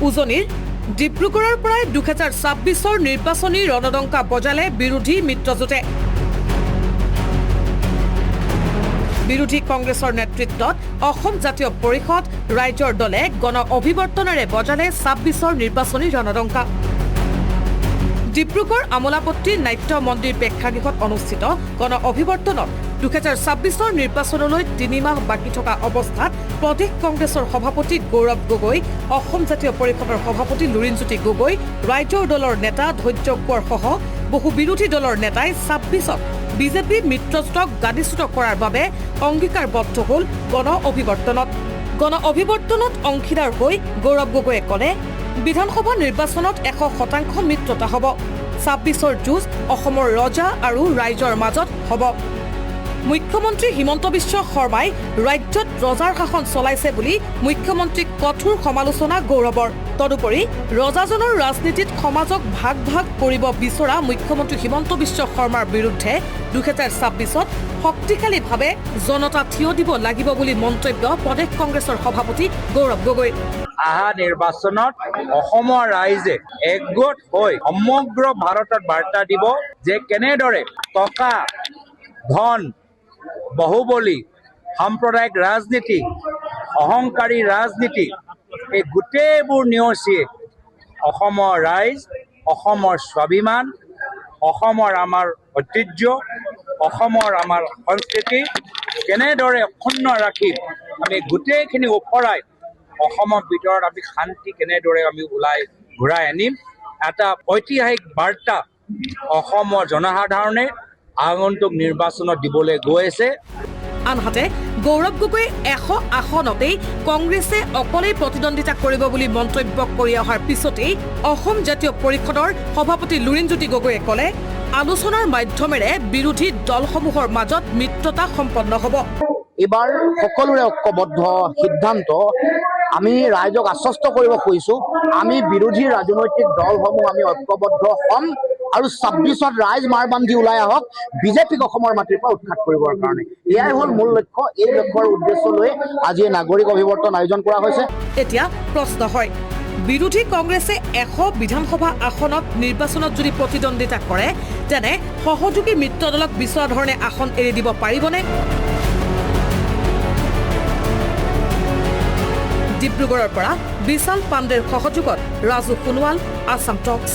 উজনিৰ ডিব্ৰুগড়ৰ পৰাই 2026 নিৰ্বাচনী ৰণদংকা বজালে বিৰোধী মিত্ৰজোঁটে। বিৰোধী কংগ্ৰেছৰ নেতৃত্বত অসম জাতীয় পৰিষদ ৰাইজৰ দলে গণ অভিৱৰ্তনেৰে বজালে 26 নিৰ্বাচনী ৰণদংকা। ডিব্ৰুগড় আমোলাপট্টি নাট্য মন্দিৰ প্ৰেক্ষাগৃহত অনুষ্ঠিত গণ অভিৱৰ্তনত 2026 নিৰ্বাচনলৈ 3 মাহ বাকী থকা অৱস্থাত প্ৰদেশ কংগ্ৰেছৰ সভাপতি গৌৰৱ গগৈ, অসম জাতীয় পৰিষদৰ সভাপতি লুৰিণজ্যোতি গগৈ, ৰাইজৰ দলৰ নেতা ধৈৰ্য কোঁৱৰ সহ বহু বিৰোধী দলৰ নেতাই 26ত বিজেপি মিত্ৰজোঁটক গাদীচ্যুত কৰাৰ বাবে অংগীকাৰবদ্ধ হ'ল গণ অভিৱৰ্তনত। গণ অভিৱৰ্তনত অংশীদাৰ হৈ গৌৰৱ গগৈয়ে ক'লে, বিধানসভা নিৰ্বাচনত 100% মিত্ৰতা হ'ব। 26 যুঁজ অসমৰ ৰজা আৰু ৰাইজৰ মাজত হ'ব। মুখ্যমন্ত্ৰী হিমন্ত বিশ্ব শৰ্মাই ৰাজ্যত ৰজাৰ শাসন চলাইছে বুলি মুখ্যমন্ত্ৰীক কঠোৰ সমালোচনা গৌৰৱৰ। তদুপৰি ৰজাজনৰ ৰাজনীতিত সমাজক ভাগ ভাগ কৰিব বিচৰা মুখ্যমন্ত্ৰী হিমন্ত বিশ্ব শৰ্মাৰ বিৰুদ্ধে 2026ত শক্তিশালীভাৱে জনতা থিয় দিব লাগিব বুলি মন্তব্য প্ৰদেশ কংগ্ৰেছৰ সভাপতি গৌৰৱ গগৈ। আহা নিৰ্বাচনত অসমৰ ৰাইজে একগোট হৈ সমগ্ৰ ভাৰতত বাৰ্তা দিব যে কেনেদৰে টকা, ধন, বহুবলী, সাম্প্ৰদায়িক ৰাজনীতি, অহংকাৰী ৰাজনীতি, এই গোটেইবোৰ নেওচি অসমৰ ৰাইজ, অসমৰ স্বাভিমান, অসমৰ আমাৰ ঐতিহ্য, অসমৰ আমাৰ সংস্কৃতি কেনেদৰে অক্ষুণ্ণ ৰাখি আমি গোটেইখিনি ওপৰাই অসমৰ ভিতৰত আমি শান্তি কেনেদৰে আমি ঘূৰাই আনিম, এটা ঐতিহাসিক বাৰ্তা অসমৰ জনসাধাৰণে আগন্তুক নিৰ্বাচনত দিবলৈ গৈ আছে। আনহাতে গৌৰৱ গগৈয়ে 100 আসনতেই কংগ্ৰেছে অকলেই প্ৰতিদ্বন্দ্বিতা কৰিব বুলি মন্তব্য কৰি অহাৰ পিছতেই অসম জাতীয় পৰিষদৰ সভাপতি লুৰিণজ্যোতি গগৈয়ে ক'লে, আলোচনাৰ মাধ্যমেৰে বিৰোধী দলসমূহৰ মাজত মিত্ৰতা সম্পন্ন হ'ব। এইবাৰ সকলোৰে ঐক্যবদ্ধ সিদ্ধান্ত আমি ৰাইজক আশ্বস্ত কৰিব খুজিছো, আমি বিৰোধী ৰাজনৈতিক দলসমূহ আমি ঐক্যবদ্ধ হ'ম আৰু 26ত ৰাইজ মাৰ বান্ধি ওলাই আহক বিজেপিক অসমৰ মাটিৰ পৰা উৎখাত কৰিবৰ কাৰণে। এয়াই হ'ল মূল লক্ষ্য। এই লক্ষ্যৰ উদ্দেশ্য লৈ আজি নাগৰিক অভিৱৰ্তন আয়োজন কৰা হৈছে। এতিয়া প্ৰশ্ন হয়, বিৰোধী কংগ্ৰেছে 100 বিধানসভা আসনত নিৰ্বাচনত যদি প্ৰতিদ্বন্দ্বিতা কৰে তেনে সহযোগী মিত্ৰ দলক বিচৰা ধৰণে আসন এৰি দিব পাৰিবনে? ডিব্ৰুগড়ৰ পৰা বিশাল পাণ্ডেৰ সহযোগত ৰাজু সোণোৱাল, আছাম টক্স।